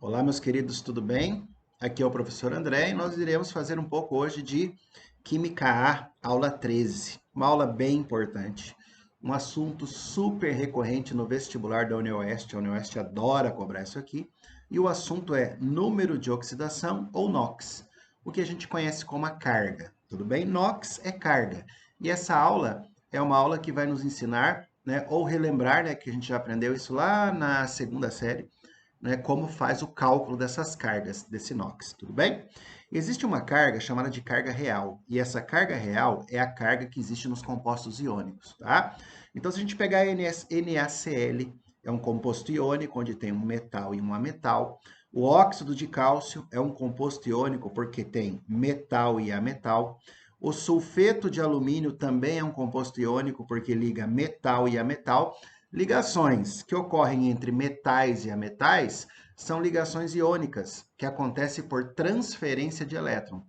Olá, meus queridos, tudo bem? Aqui é o professor André e nós iremos fazer um pouco hoje de Química A, aula 13. Uma aula bem importante, um assunto super recorrente no vestibular da UniOeste. A UniOeste adora cobrar isso aqui. E o assunto é número de oxidação ou NOx, o que a gente conhece como a carga. Tudo bem? NOx é carga. E essa aula é uma aula que vai nos ensinar, né, ou relembrar, né, que a gente já aprendeu isso lá na segunda série, né, como faz o cálculo dessas cargas, desse NOx, tudo bem? Existe uma carga chamada de carga real, e essa carga real é a carga que existe nos compostos iônicos, tá? Então, se a gente pegar NaCl, é um composto iônico onde tem um metal e um ametal. O óxido de cálcio é um composto iônico porque tem metal e ametal. O sulfeto de alumínio também é um composto iônico porque liga metal e ametal. Ligações que ocorrem entre metais e ametais são ligações iônicas, que acontecem por transferência de elétron.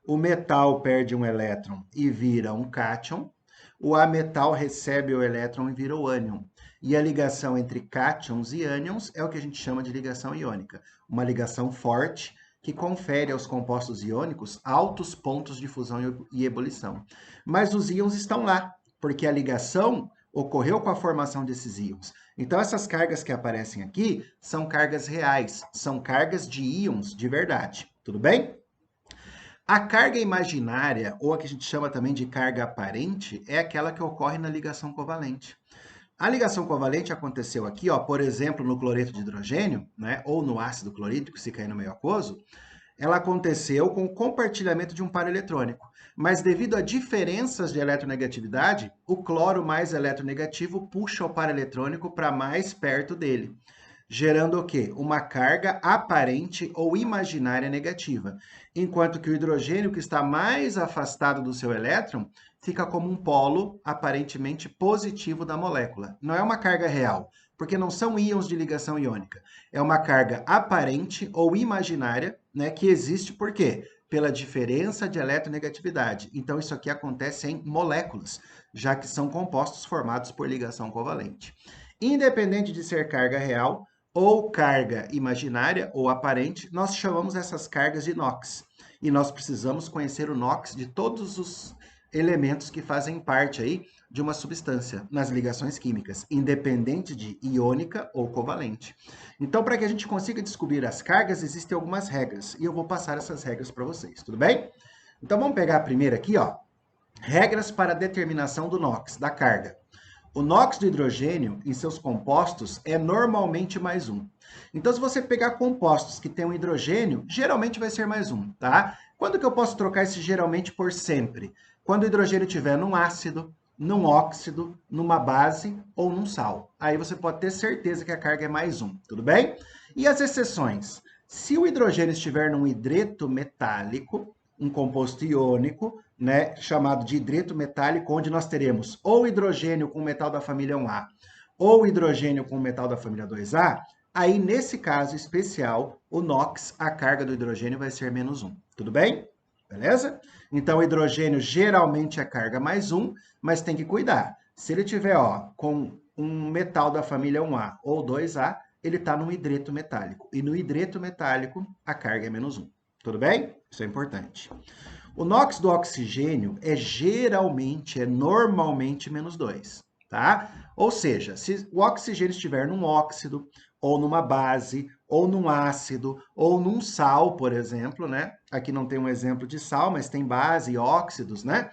O metal perde um elétron e vira um cátion, o ametal recebe o elétron e vira o ânion. E a ligação entre cátions e ânions é o que a gente chama de ligação iônica, uma ligação forte que confere aos compostos iônicos altos pontos de fusão e ebulição. Mas os íons estão lá, porque a ligação ocorreu com a formação desses íons. Então, essas cargas que aparecem aqui são cargas reais, são cargas de íons de verdade. Tudo bem? A carga imaginária, ou a que a gente chama também de carga aparente, é aquela que ocorre na ligação covalente. A ligação covalente aconteceu aqui, ó, por exemplo, no cloreto de hidrogênio, né, ou no ácido clorídrico, se cair no meio aquoso, ela aconteceu com o compartilhamento de um par eletrônico. Mas devido a diferenças de eletronegatividade, o cloro mais eletronegativo puxa o par eletrônico para mais perto dele, gerando o quê? Uma carga aparente ou imaginária negativa, enquanto que o hidrogênio, que está mais afastado do seu elétron, fica como um polo aparentemente positivo da molécula. Não é uma carga real, porque não são íons de ligação iônica. É uma carga aparente ou imaginária, né, que existe por quê? Pela diferença de eletronegatividade. Então, isso aqui acontece em moléculas, já que são compostos formados por ligação covalente. Independente de ser carga real ou carga imaginária ou aparente, nós chamamos essas cargas de NOx. E nós precisamos conhecer o NOx de todos os elementos que fazem parte aí de uma substância nas ligações químicas, independente de iônica ou covalente. Então, para que a gente consiga descobrir as cargas, existem algumas regras, e eu vou passar essas regras para vocês, tudo bem? Então, vamos pegar a primeira aqui, ó. Regras para a determinação do NOx, da carga. O NOx do hidrogênio, em seus compostos, é normalmente mais um. Então, se você pegar compostos que têm um hidrogênio, geralmente vai ser mais um, tá? Quando que eu posso trocar esse geralmente por sempre? Quando o hidrogênio estiver num ácido, num óxido, numa base ou num sal. Aí você pode ter certeza que a carga é mais um, tudo bem? E as exceções? Se o hidrogênio estiver num hidreto metálico, um composto iônico, né, chamado de hidreto metálico, onde nós teremos ou hidrogênio com metal da família 1A ou hidrogênio com metal da família 2A, aí nesse caso especial, o NOx, a carga do hidrogênio vai ser menos um. Tudo bem? Beleza? Então, o hidrogênio geralmente é carga mais um, mas tem que cuidar. Se ele tiver ó, com um metal da família 1A ou 2A, ele está num hidreto metálico. E no hidreto metálico, a carga é menos um. Tudo bem? Isso é importante. O NOx do oxigênio é normalmente menos 2, tá? Ou seja, se o oxigênio estiver num óxido, ou numa base, ou num ácido, ou num sal, por exemplo, né? Aqui não tem um exemplo de sal, mas tem base e óxidos, né?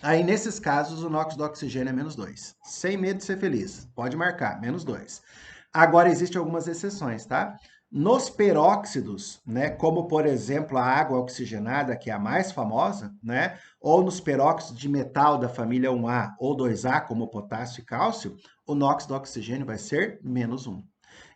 Aí, nesses casos, o NOx do oxigênio é menos 2. Sem medo de ser feliz. Pode marcar, menos 2. Agora, existem algumas exceções, tá? Nos peróxidos, né, como por exemplo a água oxigenada, que é a mais famosa, né, ou nos peróxidos de metal da família 1A ou 2A, como potássio e cálcio, o NOx do oxigênio vai ser menos 1.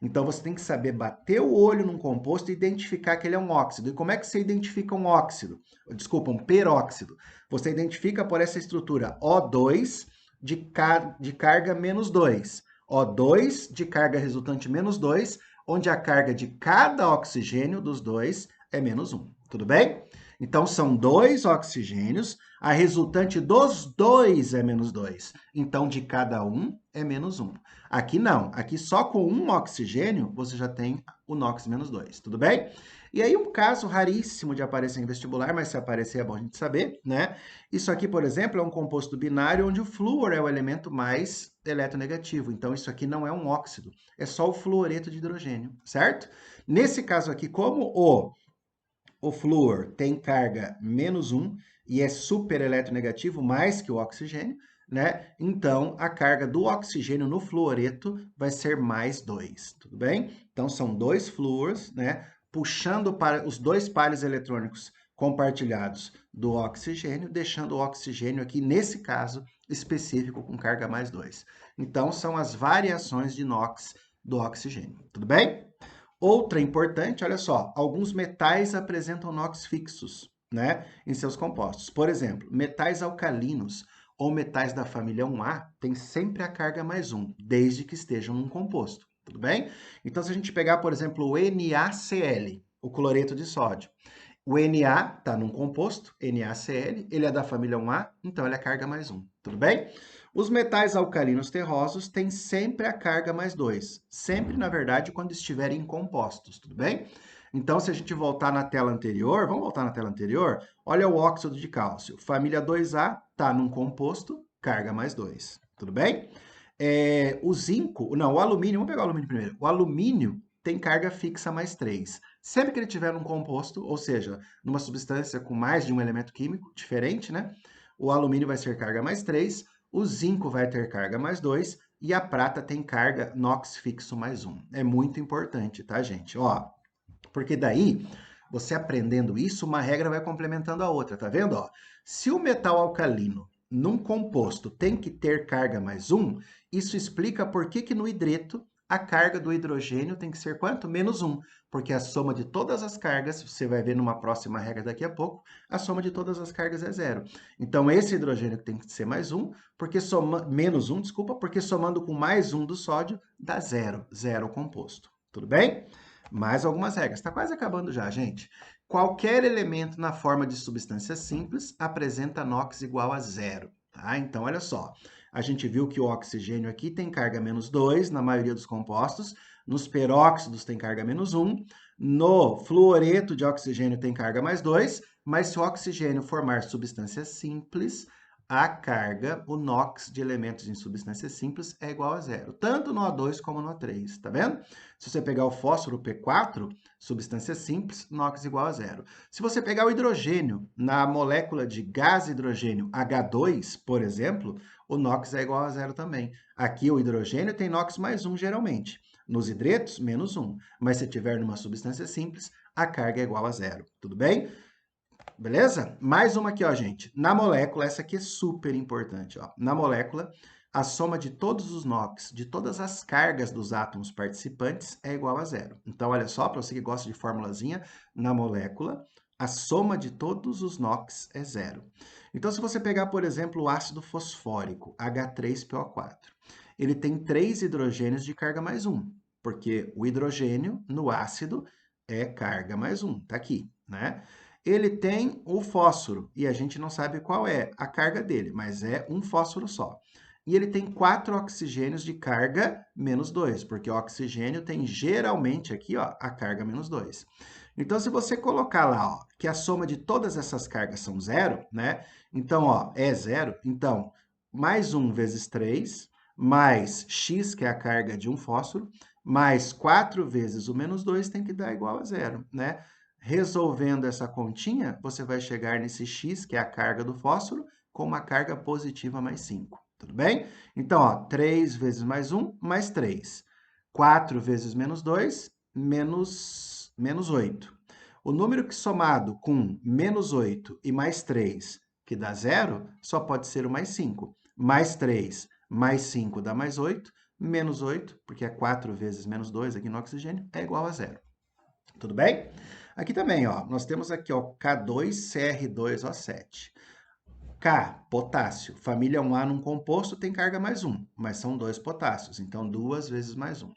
Então você tem que saber bater o olho num composto e identificar que ele é um óxido. E como é que você identifica um óxido? Desculpa, um peróxido. Você identifica por essa estrutura O2 de carga menos 2. O2 de carga resultante menos 2, onde a carga de cada oxigênio dos dois é menos 1. Tudo bem? Então, são 2 oxigênios, a resultante dos dois é menos 2. Então, de cada um é menos 1. Aqui não, aqui só com um oxigênio você já tem o NOx menos 2, tudo bem? E aí, um caso raríssimo de aparecer em vestibular, mas se aparecer é bom a gente saber, né? Isso aqui, por exemplo, é um composto binário onde o flúor é o elemento mais eletronegativo. Então, isso aqui não é um óxido, é só o fluoreto de hidrogênio, certo? Nesse caso aqui, como o flúor tem carga menos 1 e é super eletronegativo, mais que o oxigênio, né? Então, a carga do oxigênio no fluoreto vai ser mais 2, tudo bem? Então, são 2 flúors, né? Puxando para os 2 pares eletrônicos compartilhados do oxigênio, deixando o oxigênio aqui, nesse caso específico, com carga mais 2. Então, são as variações de NOx do oxigênio, tudo bem? Outra importante, olha só, alguns metais apresentam NOx fixos, né, em seus compostos. Por exemplo, metais alcalinos ou metais da família 1A têm sempre a carga mais 1, desde que estejam num composto, tudo bem? Então, se a gente pegar, por exemplo, o NaCl, o cloreto de sódio, o Na está num composto, NaCl, ele é da família 1A, então ele é carga mais 1, tudo bem? Os metais alcalinos terrosos têm sempre a carga mais 2, sempre, na verdade, quando estiverem compostos, tudo bem? Então, se a gente voltar na tela anterior, vamos voltar na tela anterior, olha o óxido de cálcio, família 2A, está num composto, carga mais 2, tudo bem? O zinco, não, o alumínio, vamos pegar o alumínio primeiro, o alumínio tem carga fixa mais 3. Sempre que ele tiver num composto, ou seja, numa substância com mais de um elemento químico diferente, né? O alumínio vai ser carga mais 3, o zinco vai ter carga mais 2 e a prata tem carga NOx fixo mais 1. É muito importante, tá, gente? Ó, porque daí, você aprendendo isso, uma regra vai complementando a outra, tá vendo? Ó, se o metal alcalino num composto tem que ter carga mais 1, isso explica por que no hidreto a carga do hidrogênio tem que ser quanto? Menos 1, porque a soma de todas as cargas, você vai ver numa próxima regra daqui a pouco, a soma de todas as cargas é zero. Então, esse hidrogênio tem que ser mais 1, porque menos 1, desculpa, porque somando com mais 1 do sódio dá zero, zero composto. Tudo bem? Mais algumas regras. Está quase acabando já, gente. Qualquer elemento na forma de substância simples apresenta NOx igual a zero. Tá? Então, olha só. A gente viu que o oxigênio aqui tem carga menos 2 na maioria dos compostos. Nos peróxidos tem carga menos 1. No fluoreto de oxigênio tem carga mais 2. Mas se o oxigênio formar substância simples, a carga, o NOx de elementos em substância simples é igual a zero, tanto no O2 como no O3, tá vendo? Se você pegar o fósforo P4, substância simples, NOx igual a zero. Se você pegar o hidrogênio na molécula de gás hidrogênio H2, por exemplo, o NOx é igual a zero também. Aqui o hidrogênio tem NOx mais 1 geralmente. Nos hidretos, menos 1. Mas se tiver numa substância simples, a carga é igual a zero. Tudo bem? Beleza? Mais uma aqui, ó, gente. Na molécula, essa aqui é super importante, ó. Na molécula, a soma de todos os NOx, de todas as cargas dos átomos participantes é igual a zero. Então, olha só, para você que gosta de formulazinha, na molécula, a soma de todos os NOx é zero. Então, se você pegar, por exemplo, o ácido fosfórico, H3PO4, ele tem 3 hidrogênios de carga mais 1, porque o hidrogênio no ácido é carga mais 1, tá aqui, né? Ele tem o fósforo, e a gente não sabe qual é a carga dele, mas é um fósforo só. E ele tem 4 oxigênios de carga menos 2, porque o oxigênio tem geralmente aqui, ó, a carga menos 2. Então, se você colocar lá, ó, que a soma de todas essas cargas são zero, né? Então, ó, é zero. Então, mais 1 vezes 3, mais x, que é a carga de um fósforo, mais 4 vezes o menos 2 tem que dar igual a zero, né? Resolvendo essa continha, você vai chegar nesse x, que é a carga do fósforo, com uma carga positiva mais 5. Tudo bem? Então, ó, 3 vezes mais 1, mais 3. 4 vezes menos 2, menos 8. O número que somado com menos 8 e mais 3, que dá zero, só pode ser o mais 5. Mais 3 mais 5 dá mais 8, menos 8, porque é 4 vezes menos 2 aqui no oxigênio, é igual a zero. Tudo bem? Aqui também, ó, nós temos aqui, ó, K2CR2O7. K, potássio. Família 1A num composto tem carga mais 1, mas são 2 potássios, então 2 vezes mais 1.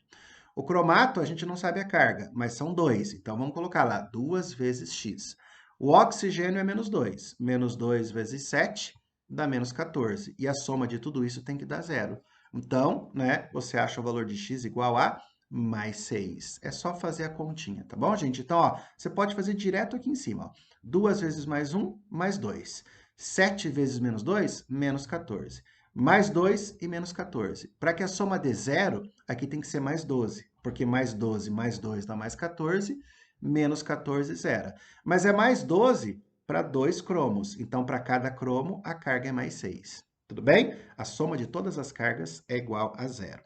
O cromato, a gente não sabe a carga, mas são 2, então vamos colocar lá 2 vezes X. O oxigênio é menos 2. Menos 2 vezes 7 dá menos 14. E a soma de tudo isso tem que dar zero. Então, né, você acha o valor de x igual a mais 6. É só fazer a continha, tá bom, gente? Então, ó, você pode fazer direto aqui em cima. Ó. 2 vezes mais 1, mais 2. 7 vezes menos 2, menos 14. Mais 2 e menos 14. Para que a soma dê zero, aqui tem que ser mais 12. Porque mais 12 mais 2 dá mais 14, menos 14, zero. Mas é mais 12 para 2 cromos. Então, para cada cromo, a carga é mais 6. Tudo bem? A soma de todas as cargas é igual a zero.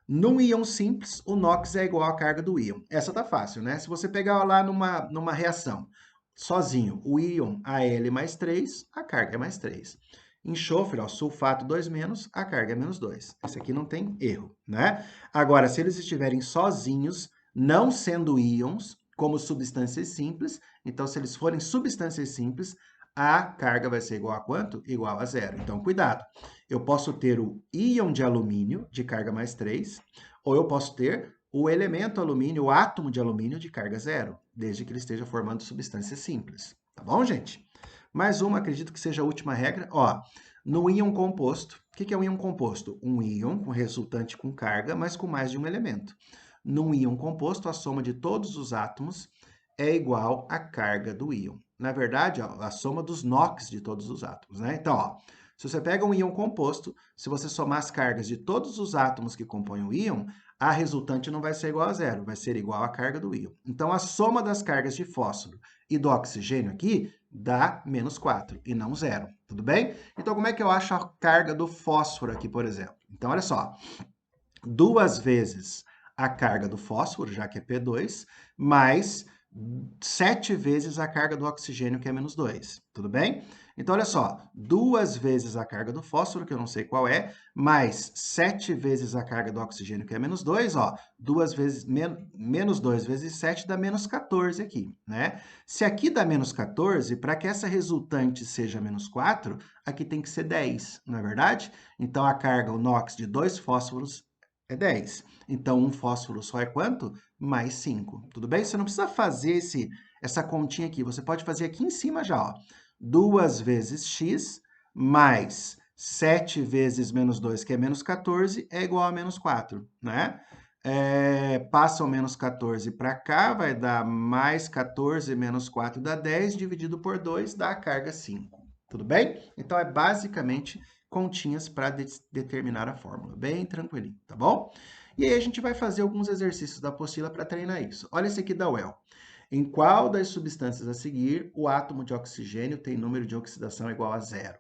Num íon simples, o NOx é igual à carga do íon. Essa tá fácil, né? Se você pegar lá numa reação, sozinho, o íon Al mais 3, a carga é mais 3. Enxofre, ó, sulfato 2-, a carga é menos 2. Esse aqui não tem erro, né? Agora, se eles estiverem sozinhos, não sendo íons, como substâncias simples, então se eles forem substâncias simples, a carga vai ser igual a quanto? Igual a zero. Então, cuidado. Eu posso ter o íon de alumínio, de carga mais 3, ou eu posso ter o elemento alumínio, o átomo de alumínio de carga zero, desde que ele esteja formando substâncias simples. Tá bom, gente? Mais uma, acredito que seja a última regra. Ó, no íon composto, o que é um íon composto? Um íon com resultante com carga, mas com mais de um elemento. Num íon composto, a soma de todos os átomos é igual à carga do íon. Na verdade, ó, a soma dos NOx de todos os átomos, né? Então, ó, se você pega um íon composto, se você somar as cargas de todos os átomos que compõem o íon, a resultante não vai ser igual a zero, vai ser igual à carga do íon. Então, a soma das cargas de fósforo e do oxigênio aqui dá menos 4 e não zero, tudo bem? Então, como é que eu acho a carga do fósforo aqui, por exemplo? Então, olha só, 2 vezes a carga do fósforo, já que é P2, mais 7 vezes a carga do oxigênio, que é menos 2. Tudo bem? Então, olha só, 2 vezes a carga do fósforo, que eu não sei qual é, mais 7 vezes a carga do oxigênio, que é menos 2, ó, 2 vezes, menos 2 vezes 7 dá menos 14 aqui, né? Se aqui dá menos 14, para que essa resultante seja menos 4, aqui tem que ser 10, não é verdade? Então, a carga, o NOx de 2 fósforos é 10. Então, um fósforo só é quanto? Mais 5. Tudo bem? Você não precisa fazer essa continha aqui. Você pode fazer aqui em cima já, ó. 2 vezes x mais 7 vezes menos 2, que é menos 14, é igual a menos 4, né? Passa o menos 14 para cá, vai dar mais 14 menos 4 dá 10, dividido por 2 dá a carga 5. Tudo bem? Então, é basicamente continhas para determinar a fórmula. Bem tranquilinho, tá bom? E aí a gente vai fazer alguns exercícios da apostila para treinar isso. Olha esse aqui da UEL. Em qual das substâncias a seguir o átomo de oxigênio tem número de oxidação igual a zero?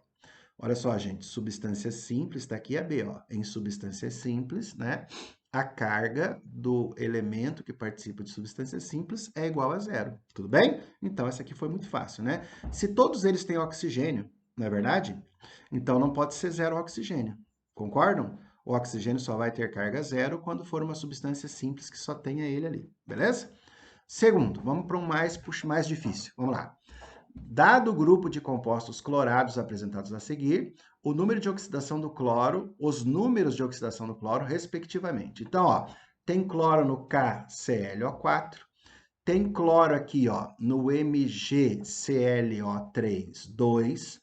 Olha só, gente, substância simples, está aqui a B, ó. Em substância simples, né? A carga do elemento que participa de substância simples é igual a zero. Tudo bem? Então, essa aqui foi muito fácil, né? Se todos eles têm oxigênio, não é verdade? Então, não pode ser zero oxigênio. Concordam? O oxigênio só vai ter carga zero quando for uma substância simples que só tenha ele ali. Beleza? Segundo, vamos para um mais difícil. Vamos lá. Dado o grupo de compostos clorados apresentados a seguir, o número de oxidação do cloro, os números de oxidação do cloro, respectivamente. Então, ó, tem cloro no KClO4, tem cloro aqui, ó, no MgClO3, 2,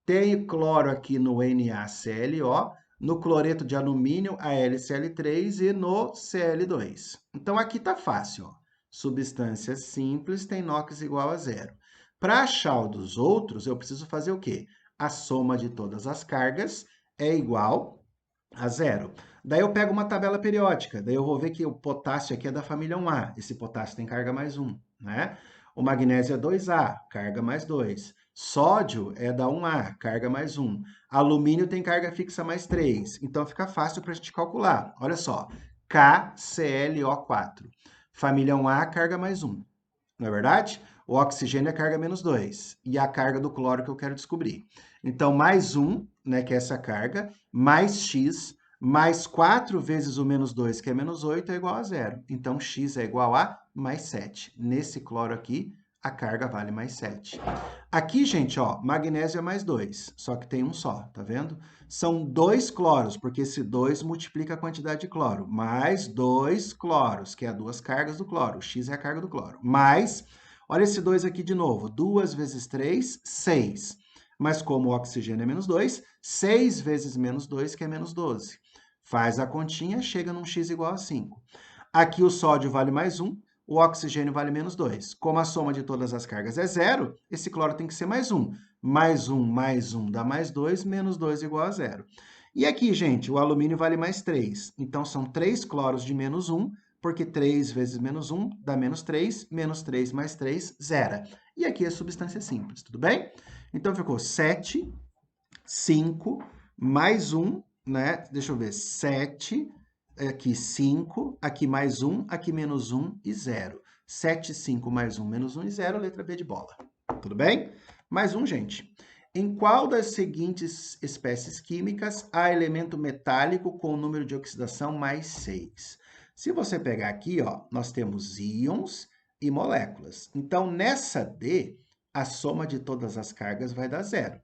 tem cloro aqui no NaClO, no cloreto de alumínio, AlCl3 e no Cl2. Então, aqui tá fácil, ó. Substância simples tem NOx igual a zero. Para achar o dos outros, eu preciso fazer o quê? A soma de todas as cargas é igual a zero. Daí eu pego uma tabela periódica, daí eu vou ver que o potássio aqui é da família 1A, esse potássio tem carga mais 1, né? O magnésio é 2A, carga mais 2. Sódio é da 1A, carga mais 1. Alumínio tem carga fixa mais 3. Então fica fácil para a gente calcular. Olha só, KClO4. Família 1A, carga mais 1. Não é verdade? O oxigênio é carga menos 2. E a carga do cloro que eu quero descobrir. Então, mais 1, né, que é essa carga, mais x, mais 4 vezes o menos 2, que é menos 8, é igual a zero. Então, x é igual a mais 7. Nesse cloro aqui, a carga vale mais 7. Aqui, gente, ó, magnésio é mais 2, só que tem um só, tá vendo? São 2 cloros, porque esse 2 multiplica a quantidade de cloro, mais 2 cloros, que é as duas cargas do cloro. O x é a carga do cloro. Mais, Olha esse 2 aqui de novo. 2 vezes 3, 6. Mas como o oxigênio é menos 2, 6 vezes menos 2, que é menos 12. Faz a continha, chega num x igual a 5. Aqui o sódio vale mais 1, o oxigênio vale menos 2. Como a soma de todas as cargas é zero, esse cloro tem que ser mais 1. Mais 1 dá mais 2, menos 2 igual a zero. E aqui, gente, o alumínio vale mais 3. Então, são 3 cloros de menos 1, porque 3 vezes menos 1 dá menos 3 mais 3, zero. E aqui é substância simples, tudo bem? Então, ficou 7, 5, mais 1, né? Deixa eu ver, 7, aqui 5, aqui mais 1, aqui menos 1 e 0. 7, 5 mais 1, menos 1 e 0, letra B de bola. Tudo bem? Mais um, gente. Em qual das seguintes espécies químicas há elemento metálico com o número de oxidação mais 6? Se você pegar aqui, ó, nós temos íons e moléculas. Então, nessa D, a soma de todas as cargas vai dar zero.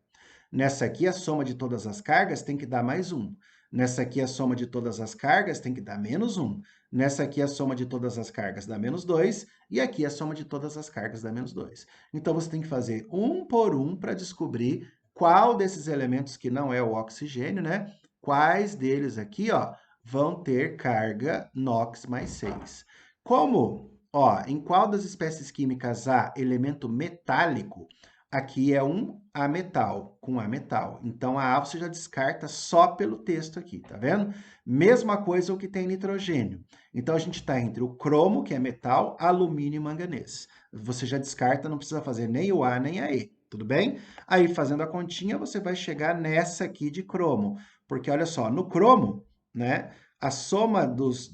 Nessa aqui, a soma de todas as cargas tem que dar mais 1. Nessa aqui, a soma de todas as cargas tem que dar menos 1. Nessa aqui, a soma de todas as cargas dá menos 2. E aqui, a soma de todas as cargas dá menos 2. Então, você tem que fazer um por um para descobrir qual desses elementos que não é o oxigênio, né? Quais deles aqui, ó, vão ter carga NOx mais 6. Como, ó, em qual das espécies químicas há elemento metálico? Aqui é um ametal, com ametal. Então, a A você já descarta só pelo texto aqui, tá vendo? Mesma coisa o que tem nitrogênio. Então, a gente está entre o cromo, que é metal, alumínio e manganês. Você já descarta, não precisa fazer nem o A nem a E, tudo bem? Aí, fazendo a continha, você vai chegar nessa aqui de cromo. Porque, olha só, no cromo, né? A soma das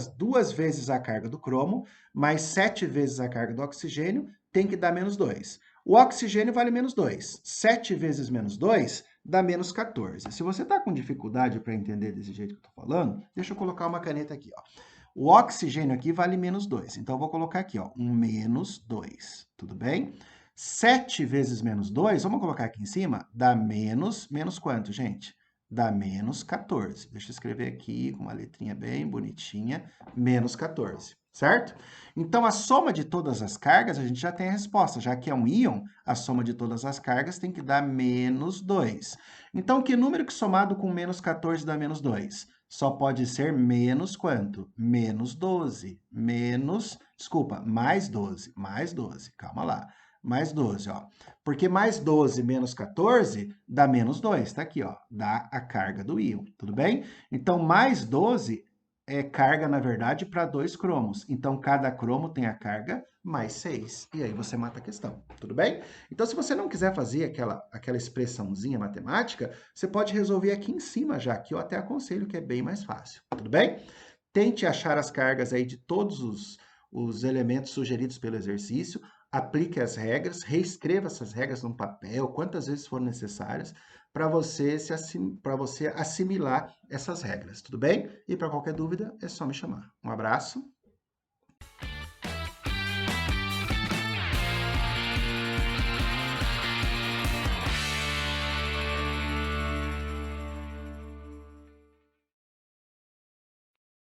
duas vezes a carga do cromo, mais 7 vezes a carga do oxigênio, tem que dar menos 2. O oxigênio vale menos 2. 7 vezes menos 2 dá menos 14. Se você está com dificuldade para entender desse jeito que eu estou falando, deixa eu colocar uma caneta aqui. Ó. O oxigênio aqui vale menos 2. Então, eu vou colocar aqui, ó, um menos 2. Tudo bem? 7 vezes menos 2, vamos colocar aqui em cima, dá menos quanto, gente? Dá menos 14. Deixa eu escrever aqui com uma letrinha bem bonitinha, menos 14, certo? Então, a soma de todas as cargas, a gente já tem a resposta. Já que é um íon, a soma de todas as cargas tem que dar menos 2. Então, que número que somado com menos 14 dá menos 2? Só pode ser menos quanto? Menos 12. Mais 12. Mais 12. Calma lá. Mais 12, ó. Porque mais 12 menos 14 dá menos 2. Tá aqui, ó. Dá a carga do íon, tudo bem? Então, mais 12 é carga, na verdade, para 2 cromos. Então, cada cromo tem a carga mais 6. E aí você mata a questão, tudo bem? Então, se você não quiser fazer aquela expressãozinha matemática, você pode resolver aqui em cima já, que eu até aconselho que é bem mais fácil, tudo bem? Tente achar as cargas aí de todos os elementos sugeridos pelo exercício, aplique as regras, reescreva essas regras no papel, quantas vezes forem necessárias, para você assimilar essas regras, tudo bem? E para qualquer dúvida, é só me chamar. Um abraço.